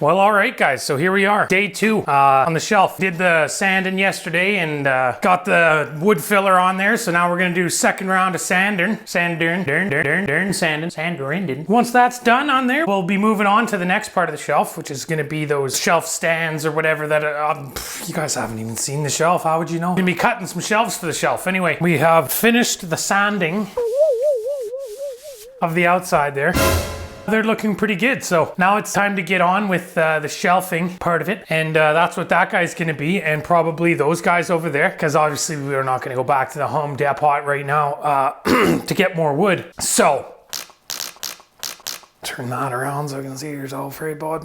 Well, all right, guys. So here we are, day 2 on the shelf. Did the sanding yesterday and got the wood filler on there. So now we're gonna do second round of sanding. Once that's done on there, we'll be moving on to the next part of the shelf, which is gonna be those shelf stands or whatever that. You guys haven't even seen the shelf. How would you know? We're gonna be cutting some shelves for the shelf. Anyway, we have finished the sanding of the outside there. They're looking pretty good. So now it's time to get on with the shelving part of it. And that's what that guy's going to be. And probably those guys over there. Because obviously we're not going to go back to the Home Depot right now to get more wood. So turn that around so I can see yourself, right, bud?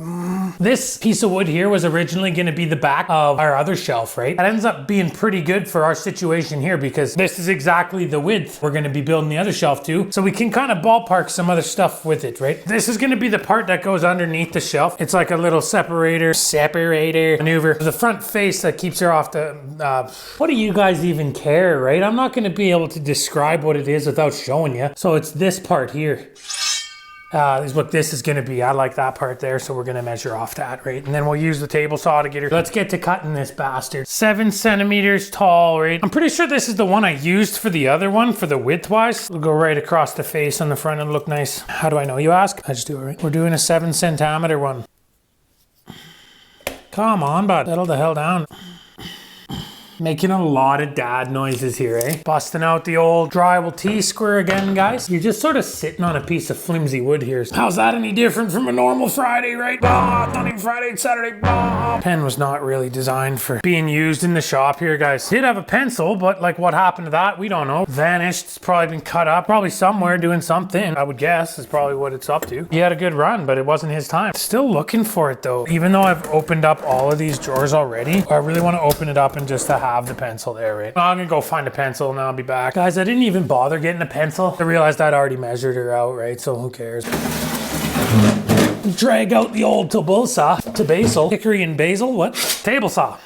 This piece of wood here was originally going to be the back of our other shelf, right? That ends up being pretty good for our situation here because this is exactly the width we're going to be building the other shelf to. So we can kind of ballpark some other stuff with it, right? This is going to be the part that goes underneath the shelf. It's like a little separator maneuver. The front face that keeps her off the... what do you guys even care, right? I'm not going to be able to describe what it is without showing you. So it's this part here. Is what this is going to be. I like that part there, so we're going to measure off that, right? And then we'll use the table saw to get her. Let's get to cutting this bastard. 7 centimeters tall, right? I'm pretty sure this is the one I used for the other one, for the width-wise. We'll go right across the face on the front and look nice. How do I know, you ask? I just do it, right? We're doing a 7 centimeter one. Come on, bud. Settle the hell down. Making a lot of dad noises here, eh? Busting out the old drywall T-square again, guys. You're just sort of sitting on a piece of flimsy wood here. How's that any different from a normal Friday, right? Not even Friday, it's Saturday. Pen was not really designed for being used in the shop here, guys. Did have a pencil, but like what happened to that? We don't know. Vanished. It's probably been cut up. Probably somewhere doing something, I would guess, is probably what it's up to. He had a good run, but it wasn't his time. Still looking for it though. Even though I've opened up all of these drawers already, I really want to open it up and just to have the pencil there, right? I'm gonna go find a pencil and I'll be back. Guys, I didn't even bother getting a pencil. I realized I'd already measured her out, right? So who cares? Drag out the old table saw. Hickory and basil, what? Table saw.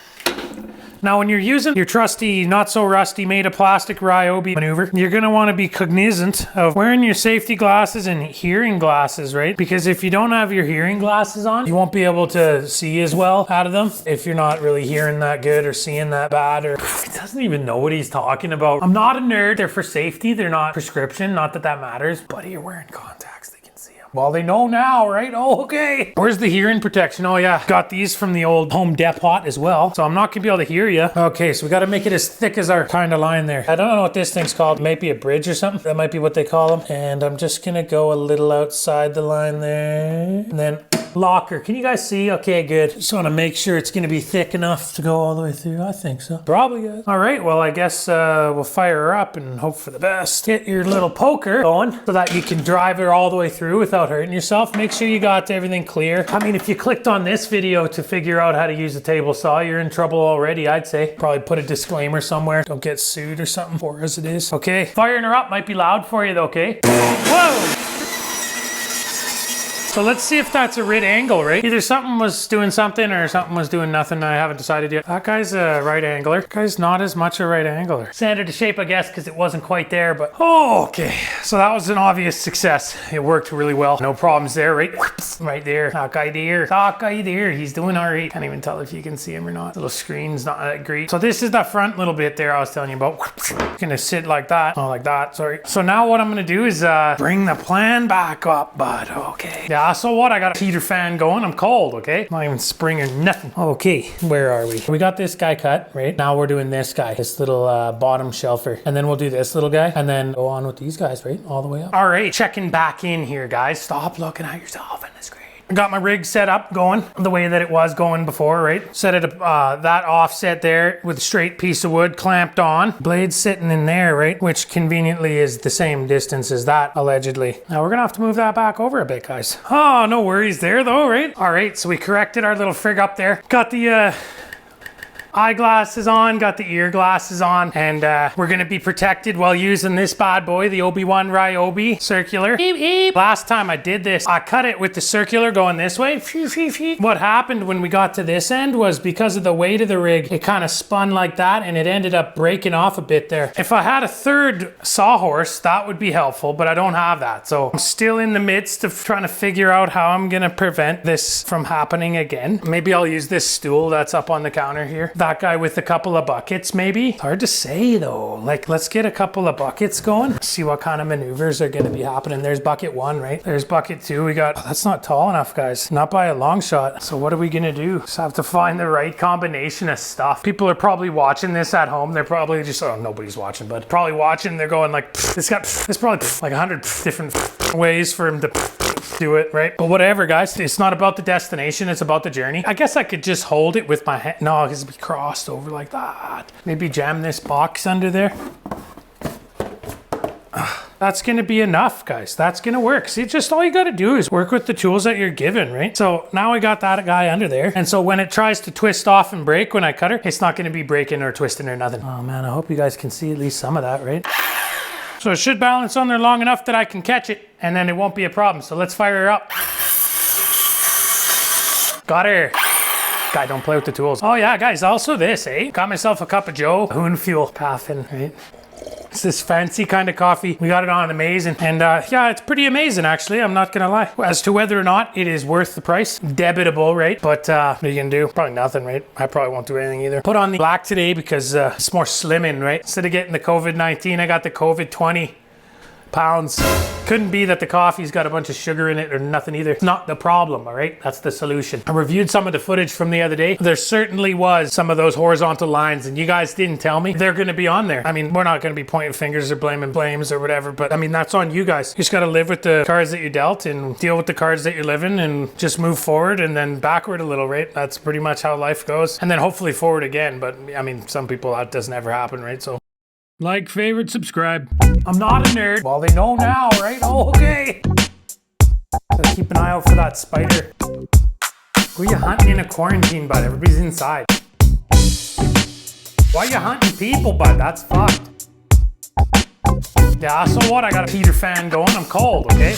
Now, when you're using your trusty, not so rusty, made of plastic Ryobi maneuver, you're gonna wanna be cognizant of wearing your safety glasses and hearing glasses, right? Because if you don't have your hearing glasses on, you won't be able to see as well out of them if you're not really hearing that good or seeing that bad, or he doesn't even know what he's talking about. I'm not a nerd. They're for safety. They're not prescription. Not that that matters, but you're wearing contacts. They can see them. Well, they know now, right? Oh, okay. Where's the hearing protection? Oh yeah, got these from the old Home Depot as well. So I'm not gonna be able to hear you. Okay, so we got to make it as thick as our kind of line there. I don't know what this thing's called. Maybe a bridge or something. That might be what they call them. And I'm just gonna go a little outside the line there. And then locker. Can you guys see? Okay, good. Just want to make sure it's going to be thick enough to go all the way through. I think so. Probably good. All right, well, I guess we'll fire her up and hope for the best. Get your little poker going so that you can drive her all the way through without hurting yourself. Make sure you got everything clear. I mean, if you clicked on this video to figure out how to use a table saw, you're in trouble already, I'd say. Probably put a disclaimer somewhere. Don't get sued or something for as it is. Okay, firing her up might be loud for you though, okay? Whoa! So let's see if that's a right angle, right? Either something was doing something or something was doing nothing. I haven't decided yet. That guy's a right angler. That guy's not as much a right angler. Sanded to shape, I guess, because it wasn't quite there, but oh, okay. So that was an obvious success. It worked really well. No problems there, right? Right there. That guy there. He's doing all right. Can't even tell if you can see him or not. Little screen's not that great. So this is the front little bit there I was telling you about. Gonna sit like that. Oh, like that, sorry. So now what I'm gonna do is bring the plan back up, bud. Okay. Yeah. So what? I got a heater fan going. I'm cold, okay? Not even spring or nothing. Okay, where are we? We got this guy cut, right? Now we're doing this guy, this little bottom shelfer. And then we'll do this little guy and then go on with these guys, right? All the way up. All right, checking back in here, guys. Stop looking at yourself in the screen. I got my rig set up going the way that it was going before, right? Set it up, that offset there with a straight piece of wood clamped on. Blade sitting in there, right? Which conveniently is the same distance as that, allegedly. Now we're gonna have to move that back over a bit, guys. Oh, no worries there though, right? All right, so we corrected our little frig up there. Got the eyeglasses on, got the ear glasses on, and we're gonna be protected while using this bad boy, the Obi-Wan Ryobi circular. Last time I did this, I cut it with the circular going this way. What happened when we got to this end was because of the weight of the rig, it kind of spun like that and it ended up breaking off a bit there. If I had a third sawhorse, that would be helpful, but I don't have that. So I'm still in the midst of trying to figure out how I'm gonna prevent this from happening again. Maybe I'll use this stool that's up on the counter here. That guy with a couple of buckets, maybe. It's hard to say though. Like, let's get a couple of buckets going. See what kind of maneuvers are gonna be happening. There's bucket 1, right? There's bucket 2. We got, that's not tall enough, guys. Not by a long shot. So what are we gonna do? Just have to find the right combination of stuff. People are probably watching this at home. They're probably just, oh, nobody's watching, but probably watching. They're going like, there's probably like 100 different ways for him to do it, right? But whatever, guys. It's not about the destination. It's about the journey. I guess I could just hold it with my hand. No, because it'd be crossed over like that. Maybe jam this box under there. That's going to be enough, guys. That's going to work. See, just all you got to do is work with the tools that you're given, right? So now I got that guy under there. And so when it tries to twist off and break when I cut her, it's not going to be breaking or twisting or nothing. Oh man, I hope you guys can see at least some of that, right? So it should balance on there long enough that I can catch it and then it won't be a problem. So let's fire her up. Got her. Guy, don't play with the tools. Oh yeah, guys, also this, eh? Got myself a cup of Joe. Hoon Fuel Paffin, right? It's this fancy kind of coffee. We got it on Amazing. And yeah, it's pretty amazing actually. I'm not gonna lie. As to whether or not it is worth the price, debitable, right? But what are you gonna do? Probably nothing, right? I probably won't do anything either. Put on the black today because it's more slimming, right? Instead of getting the COVID-19, I got the COVID-20 pounds. Couldn't be that the coffee's got a bunch of sugar in it or nothing either. It's not the problem, all right? That's the solution. I reviewed some of the footage from the other day. There certainly was some of those horizontal lines and you guys didn't tell me they're gonna be on there. I mean, we're not gonna be pointing fingers or blaming blames or whatever, but I mean, that's on you guys. You just gotta live with the cards that you dealt and deal with the cards that you're living and just move forward and then backward a little, right? That's pretty much how life goes. And then hopefully forward again, but I mean, some people that doesn't ever happen, right? So like, favorite, subscribe. I'm not a nerd. Well, they know now, right? Oh, okay. Gotta keep an eye out for that spider. Who are you hunting in a quarantine, bud? Everybody's inside. Why are you hunting people, bud? That's fucked. Yeah, so what? I got a heater fan going. I'm cold, okay?